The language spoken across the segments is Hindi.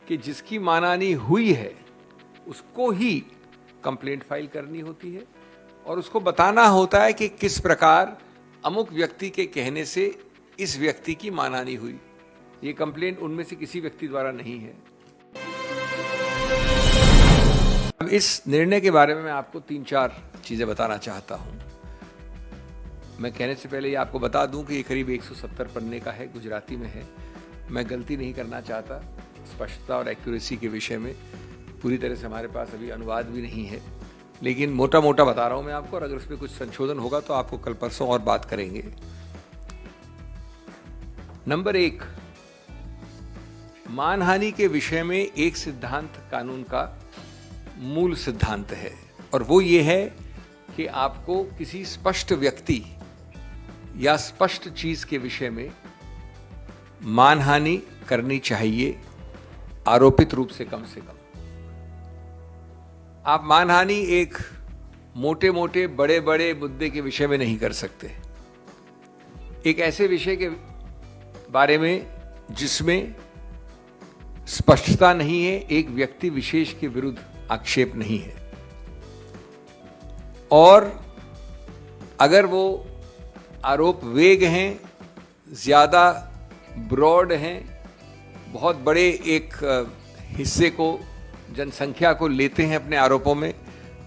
कि जिसकी मानहानि हुई है उसको ही कंप्लेंट फाइल करनी होती है और उसको बताना होता है कि किस प्रकार अमुक व्यक्ति के कहने से इस व्यक्ति की मानहानि हुई। ये कंप्लेंट उनमें से किसी व्यक्ति द्वारा नहीं है। अब इस निर्णय के बारे में मैं आपको 3-4 चीजें बताना चाहता हूं। मैं कहने से पहले ये आपको बता दूं कि ये करीब 170 पन्ने का है, गुजराती में है। मैं गलती नहीं करना चाहता स्पष्टता और एक्यूरेसी के विषय में। पूरी तरह से हमारे पास अभी अनुवाद भी नहीं है, लेकिन मोटा मोटा बता रहा हूं मैं आपको, और अगर उसमें कुछ संशोधन होगा तो आपको कल परसों और बात करेंगे। नंबर 1, मानहानि के विषय में एक सिद्धांत कानून का मूल सिद्धांत है, और वो ये है कि आपको किसी स्पष्ट व्यक्ति या स्पष्ट चीज के विषय में मानहानि करनी चाहिए, आरोपित रूप से कम से कम। आप मानहानि एक मोटे मोटे बड़े बड़े मुद्दे के विषय में नहीं कर सकते। एक ऐसे विषय के बारे में जिसमें स्पष्टता नहीं है, एक व्यक्ति विशेष के विरुद्ध आक्षेप नहीं है, और अगर वो आरोप वेग हैं, ज्यादा ब्रॉड हैं, बहुत बड़े एक हिस्से को, जनसंख्या को लेते हैं अपने आरोपों में,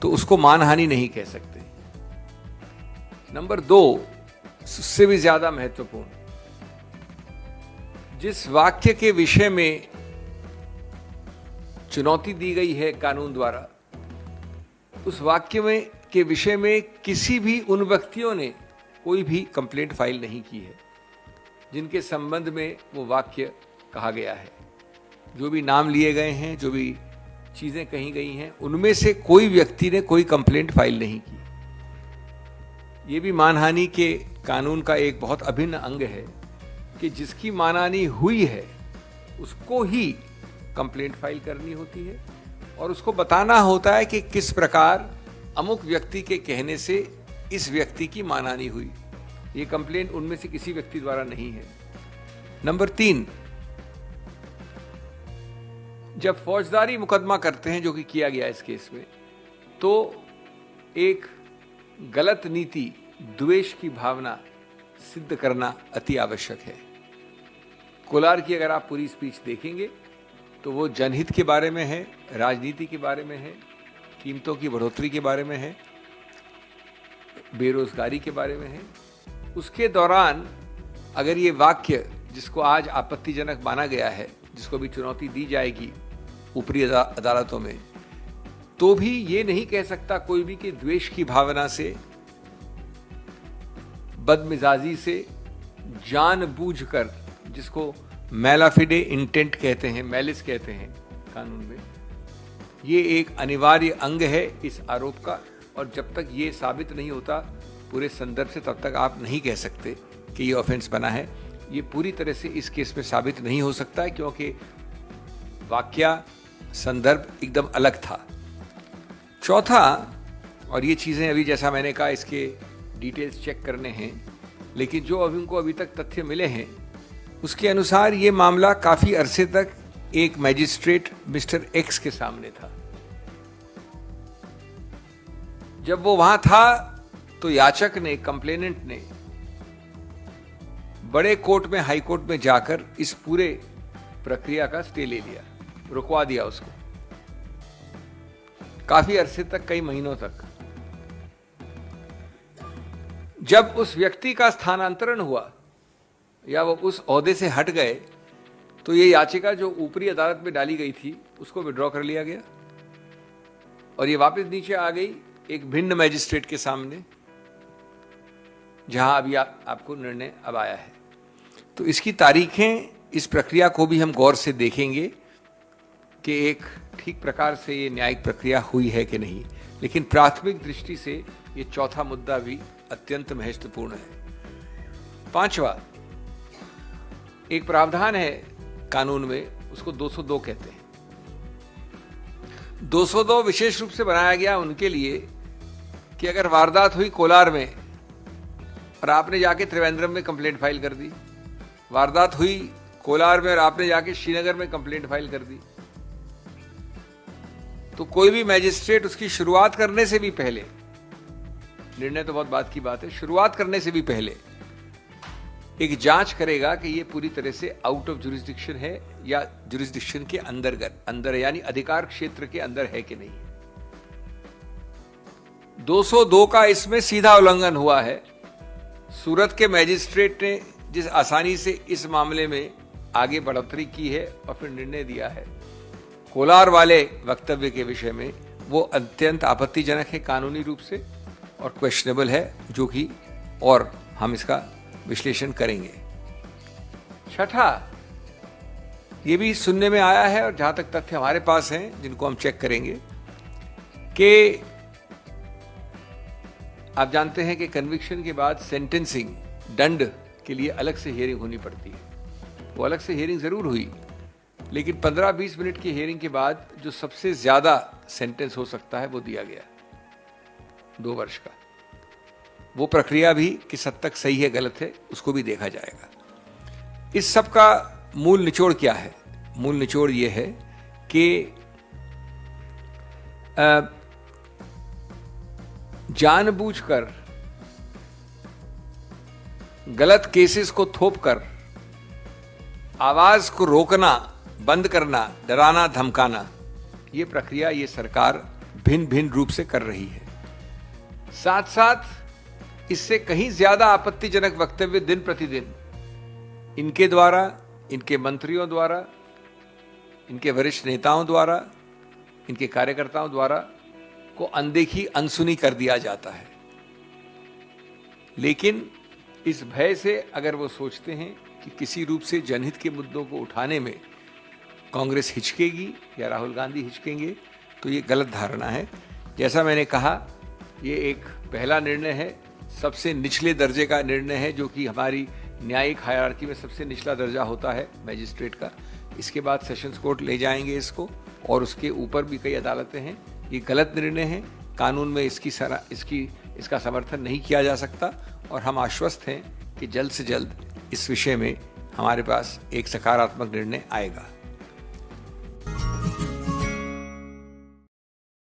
तो उसको मानहानि नहीं कह सकते। नंबर 2, उससे भी ज्यादा महत्वपूर्ण, जिस वाक्य के विषय में चुनौती दी गई है कानून द्वारा, उस वाक्य में के विषय में किसी भी उन व्यक्तियों ने कोई भी कंप्लेंट फाइल नहीं की है जिनके संबंध में वो वाक्य कहा गया है। जो भी नाम लिए गए हैं, जो भी चीजें कही गई हैं, उनमें से कोई व्यक्ति ने कोई कंप्लेंट फाइल नहीं की। ये भी मानहानि के कानून का एक बहुत अभिन्न अंग है कि जिसकी मानहानि हुई है उसको ही कंप्लेंट फाइल करनी होती है और उसको बताना होता है कि किस प्रकार अमुक व्यक्ति के कहने से इस व्यक्ति की मानहानि हुई। ये कंप्लेंट उनमें से किसी व्यक्ति द्वारा नहीं है। नंबर 3, जब फौजदारी मुकदमा करते हैं, जो कि किया गया इस केस में, तो एक गलत नीति, द्वेष की भावना सिद्ध करना अति आवश्यक है। कोलार की अगर आप पूरी स्पीच देखेंगे तो वो जनहित के बारे में है, राजनीति के बारे में है, कीमतों की बढ़ोतरी के बारे में है, बेरोजगारी के बारे में है। उसके दौरान अगर ये वाक्य, जिसको आज आपत्तिजनक माना गया है, जिसको भी चुनौती दी जाएगी ऊपरी अदालतों में, तो भी ये नहीं कह सकता कोई भी कि द्वेष की भावना से, बदमिजाजी से, जानबूझकर, जिसको मैलाफिडे इंटेंट कहते हैं, मैलिस कहते हैं कानून में, ये एक अनिवार्य अंग है इस आरोप का। और जब तक ये साबित नहीं होता पूरे संदर्भ से, तब तक आप नहीं कह सकते कि ये ऑफेंस बना है। ये पूरी तरह से इस केस में साबित नहीं हो सकता है, क्योंकि वाक्या संदर्भ एकदम अलग था। चौथा, और ये चीजें अभी जैसा मैंने कहा इसके डिटेल्स चेक करने हैं, लेकिन जो उनको अभी तक तथ्य मिले हैं उसके अनुसार ये मामला काफी अरसे तक एक मैजिस्ट्रेट मिस्टर एक्स के सामने था। जब वो वहां था तो याचक ने, कंप्लेनेंट ने बड़े कोर्ट में, हाई कोर्ट में जाकर इस पूरे प्रक्रिया का स्टे ले लिया, रुकवा दिया उसको काफी अरसे तक, कई महीनों तक। जब उस व्यक्ति का स्थानांतरण हुआ या वो उस ओहदे से हट गए, तो ये याचिका जो ऊपरी अदालत में डाली गई थी उसको विड्रॉ कर लिया गया और ये वापस नीचे आ गई एक भिन्न मैजिस्ट्रेट के सामने, जहां अभी आपको निर्णय अब आया है। तो इसकी तारीखें, इस प्रक्रिया को भी हम गौर से देखेंगे कि एक ठीक प्रकार से ये न्यायिक प्रक्रिया हुई है कि नहीं। लेकिन प्राथमिक दृष्टि से ये चौथा मुद्दा भी अत्यंत महत्वपूर्ण है। 5वां, एक प्रावधान है कानून में, उसको 202 कहते हैं। 202 विशेष रूप से बनाया गया उनके लिए कि अगर वारदात हुई कोलार में और आपने जाके त्रिवेंद्रम में कंप्लेंट फाइल कर दी, वारदात हुई कोलार में और आपने जाके श्रीनगर में कंप्लेंट फाइल कर दी, तो कोई भी मैजिस्ट्रेट उसकी शुरुआत करने से भी पहले, निर्णय तो बहुत बात की बात है, शुरुआत करने से भी पहले एक जांच करेगा कि ये पूरी तरह से आउट ऑफ जुरिस्डिक्शन है या जुरिस्डिक्शन के अंदर यानी अधिकार क्षेत्र के अंदर है कि नहीं। 202 का इसमें सीधा उल्लंघन हुआ है। सूरत के मैजिस्ट्रेट ने जिस आसानी से इस मामले में आगे बढ़ोतरी की है और फिर निर्णय दिया है, कोलार वाले वक्तव्य के विषय में, वो अत्यंत आपत्तिजनक है कानूनी रूप से और क्वेश्चनेबल है, जो कि और हम इसका विश्लेषण करेंगे। छठा, ये भी सुनने में आया है और जहां तक तथ्य हमारे पास हैं जिनको हम चेक करेंगे कि आप जानते हैं कि कन्विक्शन के बाद सेंटेंसिंग, दंड के लिए अलग से हियरिंग होनी पड़ती है। वो अलग से हियरिंग जरूर हुई, लेकिन 15-20 मिनट की हियरिंग के बाद जो सबसे ज्यादा सेंटेंस हो सकता है वो दिया गया 2 वर्ष का। वो प्रक्रिया भी किस हद तक सही है गलत है उसको भी देखा जाएगा। इस सब का मूल निचोड़ क्या है? मूल निचोड़ ये है कि जानबूझकर गलत केसेस को थोपकर आवाज को रोकना, बंद करना, डराना, धमकाना, ये प्रक्रिया ये सरकार भिन्न भिन्न रूप से कर रही है। साथ साथ इससे कहीं ज्यादा आपत्तिजनक वक्तव्य दिन प्रतिदिन इनके द्वारा, इनके मंत्रियों द्वारा, इनके वरिष्ठ नेताओं द्वारा, इनके कार्यकर्ताओं द्वारा को अनदेखी, अनसुनी कर दिया जाता है। लेकिन इस भय से अगर वो सोचते हैं कि किसी रूप से जनहित के मुद्दों को उठाने में कांग्रेस हिचकेगी या राहुल गांधी हिचकेंगे, तो ये गलत धारणा है। जैसा मैंने कहा, ये एक पहला निर्णय है, सबसे निचले दर्जे का निर्णय है, जो कि हमारी न्यायिक हायरार्की में सबसे निचला दर्जा होता है मैजिस्ट्रेट का। इसके बाद सेशंस कोर्ट ले जाएंगे इसको, और उसके ऊपर भी कई अदालतें हैं। ये गलत निर्णय है, कानून में इसका समर्थन नहीं किया जा सकता, और हम आश्वस्त हैं कि जल्द से जल्द इस विषय में हमारे पास एक सकारात्मक निर्णय आएगा।